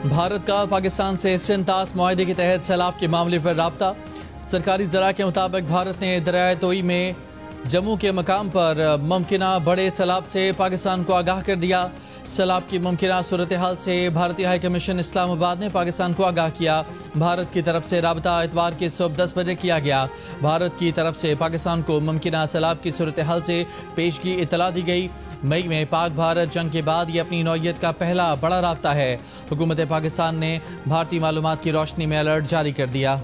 भारत का पाकिस्तान से सिंतास मुआहदे के तहत सैलाब के मामले पर राब्ता। सरकारी ज़रा के मुताबिक भारत ने दरियाए तोई में जम्मू के मकाम पर मुमकिना बड़े सैलाब से पाकिस्तान को आगाह कर दिया। सैलाब की मुमकिना सूरत हाल से भारतीय हाई कमीशन इस्लामाबाद ने पाकिस्तान को आगाह किया। भारत की तरफ से राब्ता इतवार की सुबह 10 बजे किया गया। भारत की तरफ से पाकिस्तान को मुमकिना सैलाब की सूरत हाल से पेशगी इतला दी गई। मई में पाक भारत जंग के बाद ये अपनी नौयत का पहला बड़ा राब्ता है। हुकूमत पाकिस्तान ने भारतीय मालूमात की रोशनी में अलर्ट जारी कर दिया।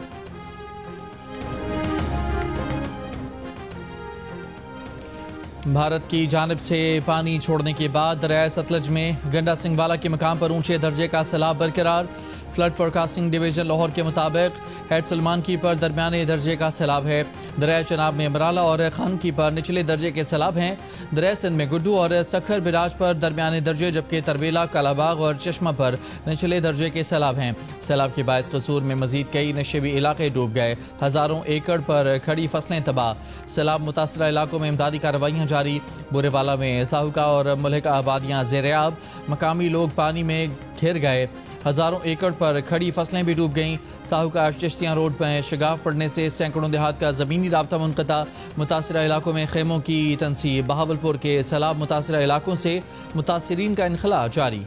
भारत की जानिब से पानी छोड़ने के बाद दरियाए सतलज में गंडा सिंह के मकाम पर ऊंचे दर्जे का सैलाब बरकरार। फ्लड फोरकास्टिंग डिवीजन लाहौर के मुताबिक हेड सलमान की पर दरमियाने दर्जे का सैलाब है। दरिया चनाब में मराला और खान की पर निचले दर्जे के सैलाब हैं। दरिया सिंध में गुड्डू और सखर बिराज पर दरमियाने दर्जे, जबकि तरबेला, कालाबाग और चश्मा पर निचले दर्जे के सैलाब हैं। सैलाब के बायस कसूर में मजीद कई नशेबी इलाके डूब गए। हज़ारों एकड़ पर खड़ी फसलें तबाह। सैलाब मुतासरा इलाकों में इमदादी कार्रवाइयाँ जारी। बुरेवाला में साहुका और मुल्हिका आबादियाँ ज़ेर-ए-आब। मकामी लोग पानी में घिर गए। हज़ारों एकड़ पर खड़ी फसलें भी डूब गईं। साहुका चिश्तियाँ रोड पर शगाफ पड़ने से सैकड़ों देहात का ज़मीनी राब्ता मुनक़ता। मुतासरा इलाकों में खेमों की तनसीब। बहावलपुर के सैलाब मुतासरा इलाकों से मुतासरीन का इनखला जारी।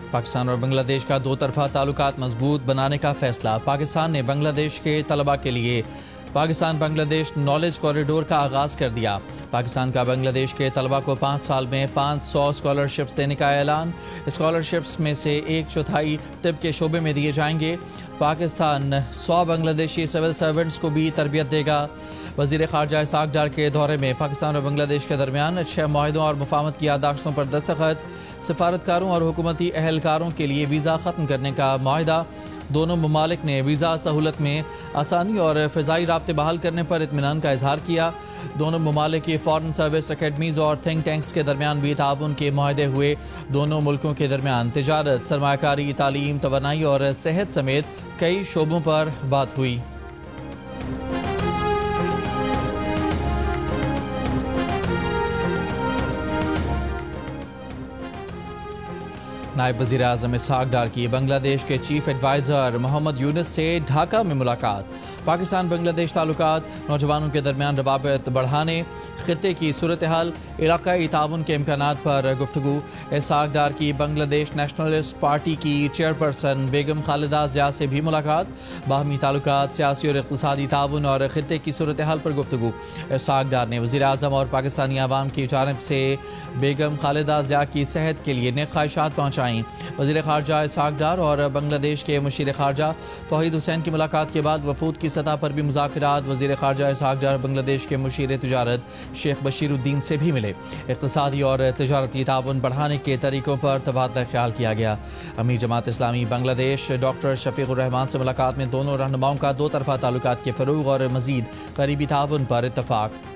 पाकिस्तान और बांग्लादेश का दो तरफा ताल्लुकात मजबूत बनाने का फैसला। पाकिस्तान ने बांग्लादेश के तलबा के लिए पाकिस्तान बांग्लादेश नॉलेज कॉरिडोर का आगाज़ कर दिया। पाकिस्तान का बांग्लादेश के तलबा को 5 साल में 500 स्कॉलरशिप्स देने का ऐलान। स्कॉलरशिप्स में से 1/4 तिब के शोबे में दिए जाएंगे। पाकिस्तान 100 बांग्लादेशी सिविल सर्वेंट्स को भी तरबियत देगा। वज़ीर ख़ारजा इसहाक़ डार के दौरे में पाकिस्तान और बांग्लादेश के दरमियान 6 मुआहदों और मुफाहमत की याददाश्तों पर दस्तखत। सफारतकारों और हुकूमती अहलकारों के लिए वीज़ा ख़त्म करने का मुआहदा। दोनों ममालिक ने वीज़ा सहूलत में आसानी और फ़िज़ाई राब्ते बहाल करने पर इत्मीनान का इजहार किया। दोनों ममालिक की फ़ॉरेन सर्विस अकेडमीज़ और थिंक टैंक्स के दरमियान भी ताउन के मुआहदे हुए। दोनों मुल्कों के दरमियान तिजारत, सरमायाकारी, तालीम, तवानाई और सेहत समेत कई शोबों पर बात हुई। नायब वज़ीर आज़म इसहाक़ डार की बांग्लादेश के चीफ एडवाइज़र मोहम्मद यूनुस से ढाका में मुलाकात। पाकिस्तान बांग्लादेश ताल्लुकात, नौजवानों के दरमियान रवाबित बढ़ाने, खित्ते की सूरत हाल, इलाकाई ताउन के इम्कानात पर गुफ्तगू। इसहाक़ डार की बांग्लादेश नेशनलिस्ट पार्टी की चेयरपर्सन बेगम खालिदा ज़िया से भी मुलाकात। बाहमी ताल्लुकात, सियासी और इक़्तिसादी ताउन और खित्ते की सूरत हाल पर गुफ्तगू। इसहाक़ डार ने वज़ीर आज़म और पाकिस्तानी आवाम की जानिब से बेगम खालिदा ज़िया की सेहत के लिए नेक ख्वाहिशात पहुँचाईं। वज़ीर ख़ारजा इसहाक़ डार और बांग्लादेश के मुशीर ख़ारजा तौहीद हुसैन की मुलाकात के बाद वफूद की सतह पर भी मुज़ाकरात। वज़ीर ख़ारजा इसहाक़ डार बांग्लादेश के मुशीर तिजारत शेख बशीरुद्दीन से भी मिले। इक़्तिसादी और तिजारती ताउन बढ़ाने के तरीक़ों पर तबादला ख्याल किया गया। अमीर जमात इस्लामी बांग्लादेश डॉक्टर शफ़ीक़ुर रहमान से मुलाकात में दोनों रहनुमाओं का दो तरफ़ा ताल्लुकात के फ़रोग़ और मज़ीद करीबी ताउन पर इत्तफ़ाक़।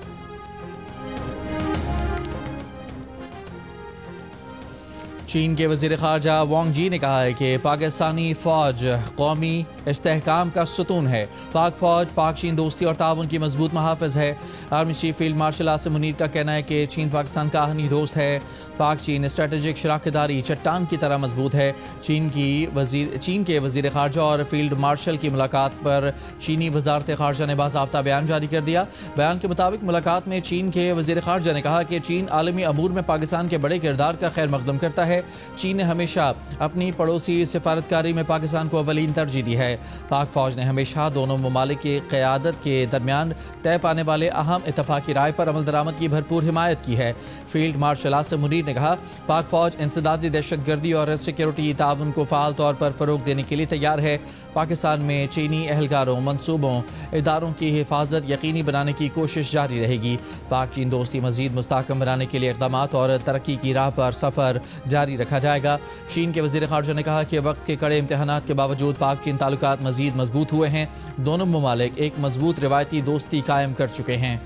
चीन के वज़ीर ख़ारजा वांग जी ने कहा है कि पाकिस्तानी फ़ौज कौमी इस्तेहकाम का सतून है। पाक फ़ौज पाक चीन दोस्ती और ताउन की मजबूत मुहाफ़िज़ है। Army chief field marshal Asim Munir का कहना है कि चीन पाकिस्तान का आहनी दोस्त है। पाक चीन स्ट्रेटेजिक शराकतदारी चट्टान की तरह मजबूत है। चीन के वज़ीर ख़ारजा और फील्ड मार्शल की मुलाकात पर चीनी वज़ारत ख़ारजा ने बाज़ाब्ता बयान जारी कर दिया। बयान के मुताबिक मुलाकात में चीन के वज़ीर ख़ारजा ने कहा कि चीन आलमी अमूर में पाकिस्तान के बड़े किरदार का खैर मकदम करता है। चीन ने हमेशा अपनी पड़ोसी सिफारतकारी में पाकिस्तान को अवलीन तरजीह दी है। पाक फ़ौज ने हमेशा दोनों ममालिक की क़यादत के दरमियान तय पाने वाले अहम इत्तफ़ाक़ी राय पर अमल दरामद की भरपूर हिमायत की है। फील्ड मार्शल आसिम मुनीर ने कहा, पाक फ़ौज इंसदादी दहशतगर्दी और सिक्योरिटी ताउन को फ़ाल तौर पर फ़रोग़ देने के लिए तैयार है। पाकिस्तान में चीनी एहलकारों, मनसूबों, इदारों की हिफाजत यकीनी बनाने की कोशिश जारी रहेगी। पाक चीन दोस्ती मज़ीद मुस्तहकम बनाने के लिए इक़दामात और तरक्की की राह पर सफ़र जारी रखा जाएगा। चीन के वज़ीर ख़ारजा ने कहा कि वक्त के कड़े इम्तिहानात के बावजूद पाक चीन ताल्लुकात मज़ीद मजबूत हुए हैं। दोनों ममालिक एक मजबूत रिवायती दोस्ती कायम कर चुके हैं।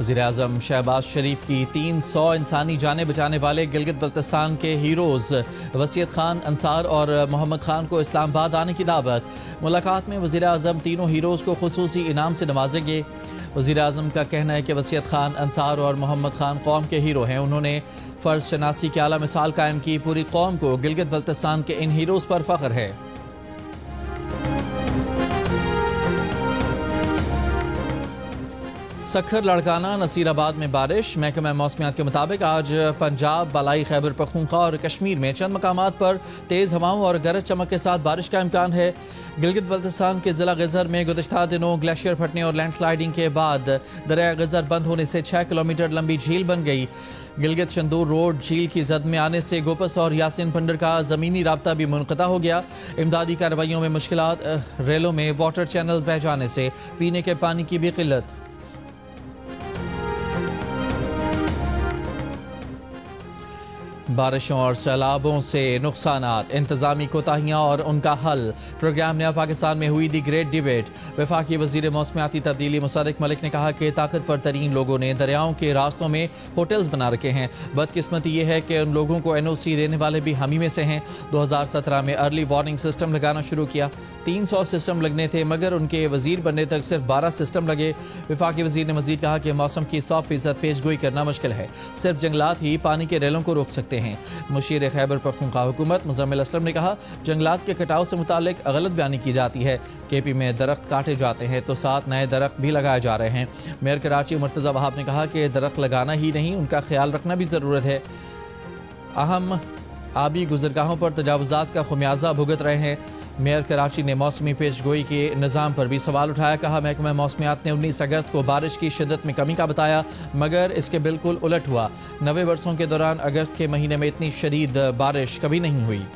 वज़ीर-ए-आज़म शहबाज शरीफ की 300 इंसानी जानें बचाने वाले गिलगित बल्तिस्तान के हीरोज़ वसीयत खान अंसार और मोहम्मद खान को इस्लामाबाद आने की दावत। मुलाकात में वज़ीर-ए-आज़म तीनों हीरोज़ को खुसूसी इनाम से नवाजेंगे। वज़ीर-ए-आज़म का कहना है कि वसीयत खान अंसार और मोहम्मद खान कौम के हीरो हैं। उन्होंने फ़र्ज शनासी की आला मिसाल कायम की। पूरी कौम को गिलगित बल्तिस्तान के इन हीरोज़ पर फ़ख्र है। सखर, लड़काना, नसीराबाद में बारिश। महकमा मौसमियात के मुताबिक आज पंजाब, बालाई खैबर पख्तूनख्वा और कश्मीर में चंद मकामात पर तेज़ हवाओं और गरज चमक के साथ बारिश का इम्कान है। गिलगित बल्तिस्तान के ज़िला गिज़र में गुज़िश्ता दिनों ग्लेशियर फटने और लैंडस्लाइडिंग के बाद दरिया गिज़र बंद होने से 6 किलोमीटर लंबी झील बन गई। गिलगित शंदूर रोड झील की जद में आने से गोपस और यासिन पंडर का ज़मीनी राब्ता भी मुनक़ता हो गया। इमदादी कार्रवाइयों में मुश्किलात, रेलों में वाटर चैनल बह जाने से पीने के पानी की भी किल्लत। बारिशों और सैलाबों से नुकसानात, इंतजामी कोताहियाँ और उनका हल। प्रोग्राम नया पाकिस्तान में हुई दी ग्रेट डिबेट। वफाकी वज़ीर मौसमियाती तब्दीली मुसद्दिक मलिक ने कहा कि ताकतवर तरीन लोगों ने दरियाओं के रास्तों में होटल्स बना रखे हैं। बदकिस्मती ये है कि उन लोगों को NOC देने वाले भी हम ही में से हैं। 2017 में अर्ली वार्निंग सिस्टम लगाना शुरू किया। 300 सिस्टम लगने थे मगर उनके वजीर बनने तक सिर्फ 12 सिस्टम लगे। वफाकी वजीर ने मजीद कहा कि मौसम की 100% पेशगोई करना मुश्किल है। सिर्फ जंगलात ही पानी के रेलों को रोक सकते हैं। मुशीर खैबर पख्तूनख्वा हुकूमत मुज़म्मिल असलम ने कहा, जंगलात के कटाव से मुतालिक गलत बयानी की जाती है। KP में दरख्त काटे जाते हैं तो 7 नए दरख्त भी लगाए जा रहे हैं। मेयर कराची मुर्तज़ा वहाब ने कहा कि दरख्त लगाना ही नहीं, उनका ख्याल रखना भी ज़रूरत है। अहम आबी गुज़रगाहों पर तजावुज़ात का खुमियाजा भुगत रहे हैं। मेयर कराची ने मौसमी पेशगोई के निज़ाम पर भी सवाल उठाया। कहा, महकमा मौसमियात ने 19 अगस्त को बारिश की शिद्दत में कमी का बताया मगर इसके बिल्कुल उलट हुआ। 90 बरसों के दौरान अगस्त के महीने में इतनी शदीद बारिश कभी नहीं हुई।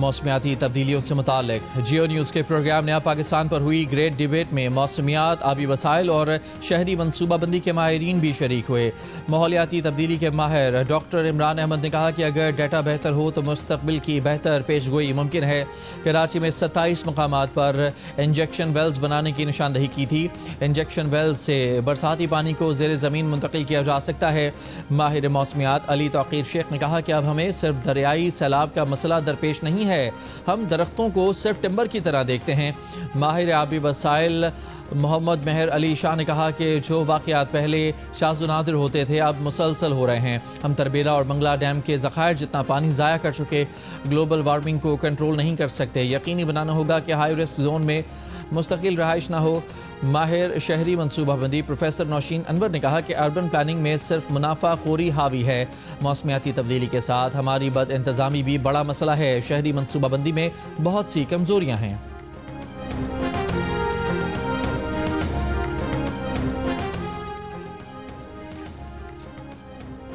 मौसमियाती तब्दीलियों से मुतालिक जियो न्यूज़ के प्रोग्राम नया पाकिस्तान पर हुई ग्रेट डिबेट में मौसमियात, आबी वसाइल और शहरी मनसूबाबंदी के माहिरीन भी शरीक हुए। माहौलियाती तब्दीली के माहिर डॉक्टर इमरान अहमद ने कहा कि अगर डाटा बेहतर हो तो मुस्तकबिल की बेहतर पेशगोई मुमकिन है। कराची में 27 मकामात पर इंजेक्शन वेल्स बनाने की निशानदही की थी। इंजेक्शन वेल्स से बरसाती पानी को ज़ेर ज़मीन मुंतकिल किया जा सकता है। माहिर मौसमियात अली तौकीर शेख ने कहा कि अब हमें सिर्फ दरियाई सैलाब का मसला दरपेश नहीं है, हम दरख्तों को सिर्फ टिम्बर की तरह देखते हैं। माहिर आबी वसाइल मोहम्मद मेहर अली शाह ने कहा कि जो वाक़यात पहले शाज़-ओ-नादिर होते थे अब मुसलसल हो रहे हैं। हम तरबेला और मंगला डैम के ज़खायर जितना पानी ज़ाया कर चुके। ग्लोबल वार्मिंग को कंट्रोल नहीं कर सकते। यकीनी बनाना होगा कि हाई रिस्क जोन में मुस्तकिल रहाइश ना हो। माहिर शहरी मनसूबाबंदी प्रोफेसर नौशीन अनवर ने कहा कि अर्बन प्लानिंग में सिर्फ मुनाफा खोरी हावी है। मौसमियाती तब्दीली के साथ हमारी बद इंतज़ामी भी बड़ा मसला है। शहरी मनसूबाबंदी में बहुत सी कमजोरियां हैं।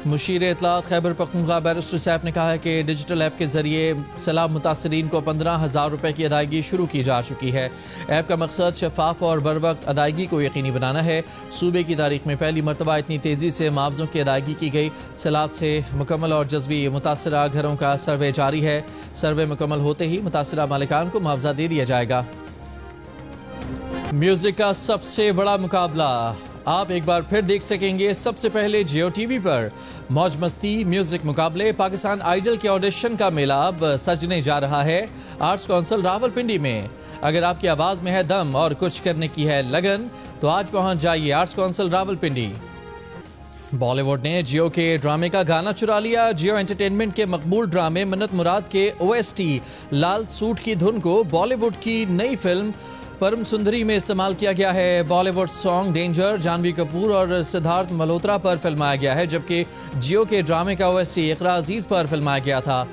मुशीर इत्तलात खैबर पख्तूनख्वा बैरिस्टर सैफ ने कहा है कि डिजिटल ऐप के जरिए सैलाब मुतासरीन को 15,000 रुपये की अदायगी शुरू की जा चुकी है। ऐप का मकसद शफाफ और बर वक्त अदायगी को यकीनी बनाना है। सूबे की तारीख में पहली मरतबा इतनी तेज़ी से मुआवजों की अदायगी की गई। सैलाब से मुकम्मल और जज़वी मुतासरा घरों का सर्वे जारी है। सर्वे मुकम्मल होते ही मुतासरा मालिकान को मुआवजा दे दिया जाएगा। म्यूजिक का सबसे बड़ा मुकाबला आप एक बार फिर देख सकेंगे सबसे पहले जियो टीवी पर। मौज मस्ती म्यूजिक मुकाबले पाकिस्तान आइडल के ऑडिशन का मेला अब सजने जा रहा है आर्ट्स काउंसिल रावलपिंडी में। अगर आपकी आवाज में है दम और कुछ करने की है लगन तो आज पहुंच जाइए आर्ट्स काउंसिल रावलपिंडी। बॉलीवुड ने जियो के ड्रामे का गाना चुरा लिया। जियो एंटरटेनमेंट के मकबूल ड्रामे मन्नत मुराद के OST लाल सूट की धुन को बॉलीवुड की नई फिल्म परम सुंदरी में इस्तेमाल किया गया है। बॉलीवुड सॉन्ग डेंजर जानवी कपूर और सिद्धार्थ मल्होत्रा पर फिल्माया गया है, जबकि जियो के ड्रामे का OST इकरा अजीज पर फिल्माया गया था।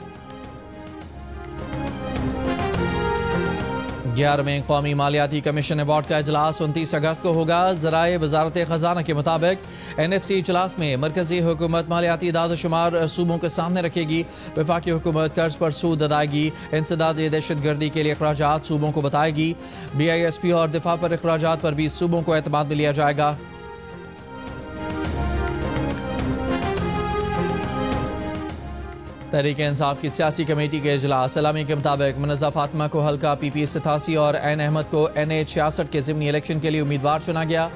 11वें कौमी मालियाती कमीशन अवार्ड का इजलास 29 अगस्त को होगा। ज़राए वजारत खजाना के मुताबिक NFC इजलास में मरकजी हुकूमत मालियाती दाद-ओ-शुमार सूबों के सामने रखेगी। वफाकी हुकूमत कर्ज पर सूद अदायगी, इंसदाद दहशत गर्दी के लिए अखराजात सूबों को बताएगी। BISP और दिफा पर अखराजात पर भी सूबों को एतमाद में लिया जाएगा। تحریک انصاف کی سیاسی کمیٹی کے اجلاس اعلامیہ کے مطابق منزہ فاطمہ کو حلقہ PP 87 اور عین احمد کو NH 66 کے ضمنی الیکشن کے لیے امیدوار چنا گیا.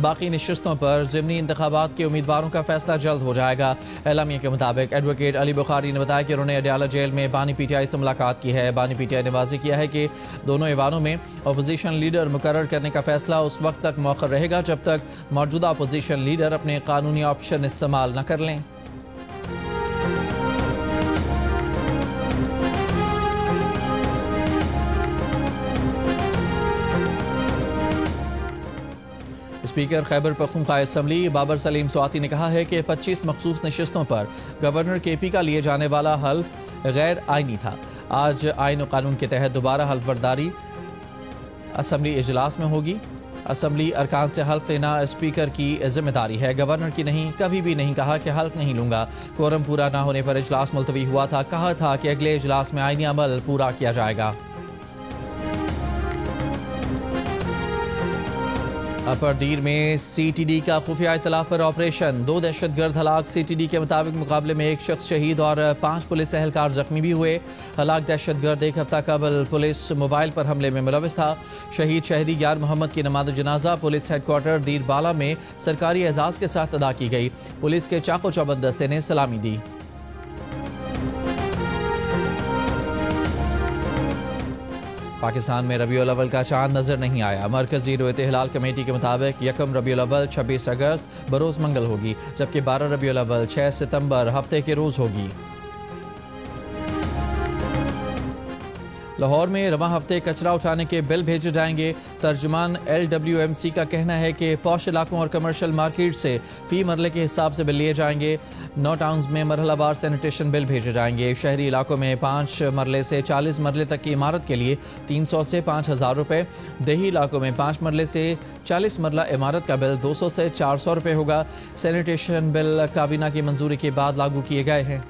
باقی نشستوں پر ضمنی انتخابات کے امیدواروں کا فیصلہ جلد ہو جائے گا. اعلامیہ کے مطابق ایڈوکیٹ علی بخاری نے بتایا کہ انہوں نے اڈیالہ جیل میں بانی PTI سے ملاقات کی ہے. بانی PTI نے واضح کیا ہے کہ دونوں ایوانوں میں اپوزیشن لیڈر مقرر کرنے کا فیصلہ اس وقت تک مؤخر رہے گا جب تک موجودہ اپوزیشن لیڈر اپنے قانونی آپشن استعمال نہ کر لیں. اسپیکر خیبر پختونخوا اسمبلی بابر سلیم سواتی نے کہا ہے کہ 25 مخصوص نشستوں پر گورنر KP کا لیے جانے والا حلف غیر آئینی تھا. آج آئین و قانون کے تحت دوبارہ حلف برداری اسمبلی اجلاس میں ہوگی. اسمبلی ارکان سے حلف لینا اسپیکر کی ذمہ داری ہے، گورنر کی نہیں. کبھی بھی نہیں کہا کہ حلف نہیں لوں گا. کورم پورا نہ ہونے پر اجلاس ملتوی ہوا تھا. کہا تھا کہ اگلے اجلاس میں آئینی عمل پورا کیا جائے گا. اپر دیر میں CTD کا خفیہ اطلاع پر آپریشن. 2 دہشت گرد ہلاک. CTD کے مطابق مقابلے میں 1 شخص شہید اور 5 پولیس اہلکار زخمی بھی ہوئے. ہلاک دہشت گرد 1 ہفتہ قبل پولیس موبائل پر حملے میں ملوث تھا. شہید شہری یار محمد کی نماز جنازہ پولیس ہیڈ کوارٹر دیر بالا میں سرکاری اعزاز کے ساتھ ادا کی گئی. پولیس کے چاق و چوبند دستے نے سلامی دی. پاکستان میں ربیع الاول کا چاند نظر نہیں آیا. مرکزی رؤیت ہلال کمیٹی کے مطابق 1 ربیع الاول 26 اگست بروز منگل ہوگی، جبکہ 12 ربیع الاول 6 ستمبر ہفتے کے روز ہوگی. لاہور میں رواں ہفتے کچرا اٹھانے کے بل بھیجے جائیں گے. ترجمان LWMC کا کہنا ہے کہ پوش علاقوں اور کمرشل مارکیٹ سے فی مرلے کے حساب سے بل لیے جائیں گے. 9 ٹاؤنز میں مرحلہ وار سینیٹیشن بل بھیجے جائیں گے. شہری علاقوں میں 5 مرلے سے 40 مرلے تک کی عمارت کے لیے 300 سے 5,000 روپے. دیہی علاقوں میں 5 مرلے سے 40 مرلہ عمارت کا بل 200 سے 400 روپے ہوگا. سینیٹیشن بل کابینہ کی منظوری کے بعد لاگو کیے گئے ہیں.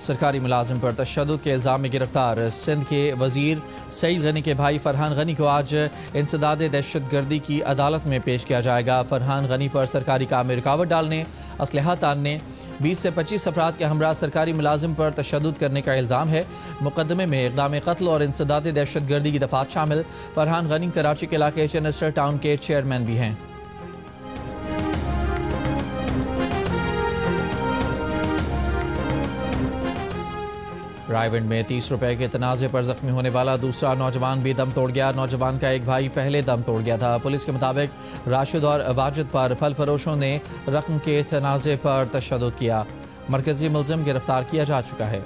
سرکاری ملازم پر تشدد کے الزام میں گرفتار سندھ کے وزیر سعید غنی کے بھائی فرحان غنی کو آج انسداد دہشت گردی کی عدالت میں پیش کیا جائے گا. فرحان غنی پر سرکاری کام میں رکاوٹ ڈالنے، اسلحہ تاننے، 20 سے 25 افراد کے ہمراہ سرکاری ملازم پر تشدد کرنے کا الزام ہے. مقدمے میں اقدام قتل اور انسداد دہشت گردی کی دفعات شامل. فرحان غنی کراچی کے علاقے چنسٹر ٹاؤن کے چیئرمین بھی ہیں. رائے ونڈ میں 30 روپے کے تنازع پر زخمی ہونے والا دوسرا نوجوان بھی دم توڑ گیا. نوجوان کا ایک بھائی پہلے دم توڑ گیا تھا. پولیس کے مطابق راشد اور واجد پر پھل فروشوں نے رقم کے تنازع پر تشدد کیا. مرکزی ملزم گرفتار کیا جا چکا ہے.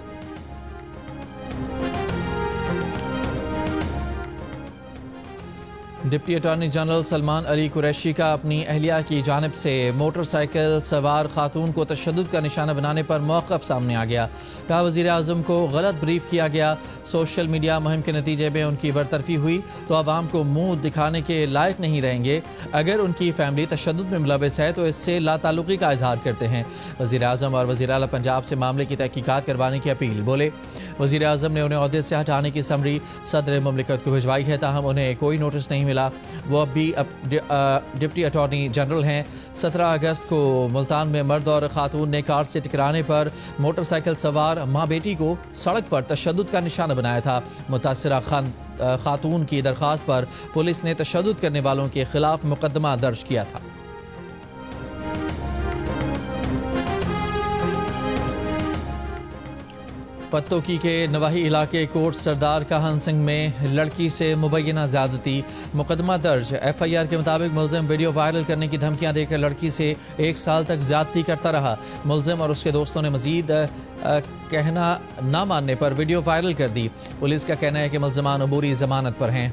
Deputy attorney general Salman Ali Qureshi کا اپنی اہلیہ کی جانب سے موٹر سائیکل سوار خاتون کو تشدد کا نشانہ بنانے پر موقف سامنے آ گیا. کہا وزیر اعظم کو غلط بریف کیا گیا. سوشل میڈیا مہم کے نتیجے میں ان کی برطرفی ہوئی تو عوام کو منہ دکھانے کے لائق نہیں رہیں گے. اگر ان کی فیملی تشدد میں ملوث ہے تو اس سے لا تعلقی کا اظہار کرتے ہیں. وزیر اعظم اور وزیر اعلیٰ پنجاب سے معاملے کی تحقیقات کروانے کی اپیل. بولے وزیر اعظم نے انہیں عہدے سے ہٹانے کی سمری صدر مملکت کو بھجوائی ہے، تاہم انہیں کوئی نوٹس نہیں ملا. وہ اب بھی ڈپٹی اٹارنی جنرل ہیں. 17 اگست کو ملتان میں مرد اور خاتون نے کار سے ٹکرانے پر موٹر سائیکل سوار ماں بیٹی کو سڑک پر تشدد کا نشانہ بنایا تھا. متاثرہ خاتون کی درخواست پر پولیس نے تشدد کرنے والوں کے خلاف مقدمہ درج کیا تھا. پتوکی کے نواحی علاقے کوٹ سردار کہن سنگھ میں لڑکی سے مبینہ زیادتی. مقدمہ درج. FIR کے مطابق ملزم ویڈیو وائرل کرنے کی دھمکیاں دے کر لڑکی سے 1 سال تک زیادتی کرتا رہا. ملزم اور اس کے دوستوں نے مزید کہنا نہ ماننے پر ویڈیو وائرل کر دی. پولیس کا کہنا ہے کہ ملزمان عبوری ضمانت پر ہیں.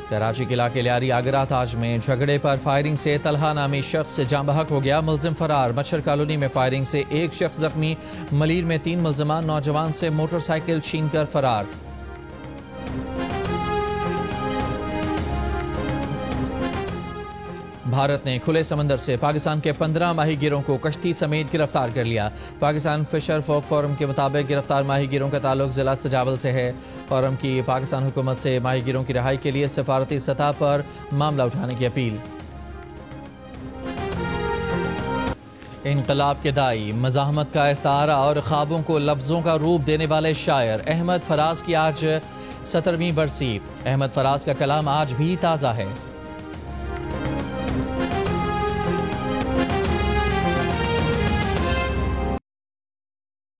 کراچی کے علاقے لیاری آگرہ تاج میں جھگڑے پر فائرنگ سے طلحہ نامی شخص جاں بحق ہو گیا. ملزم فرار. مچھر کالونی میں فائرنگ سے 1 شخص زخمی. ملیر میں 3 ملزمان نوجوان سے موٹر سائیکل چھین کر فرار. بھارت نے کھلے سمندر سے پاکستان کے 15 ماہی گیروں کو کشتی سمیت گرفتار کر لیا. پاکستان فشر فوک فورم کے مطابق گرفتار ماہی گیروں کا تعلق ضلع سجاول سے ہے. فورم کی پاکستان حکومت سے ماہی گیروں کی رہائی کے لیے سفارتی سطح پر معاملہ اٹھانے کی اپیل. انقلاب کے دائی، مزاحمت کا استعارہ اور خوابوں کو لفظوں کا روپ دینے والے شاعر احمد فراز کی آج 70ویں برسی۔ احمد فراز کا کلام آج بھی تازہ ہے۔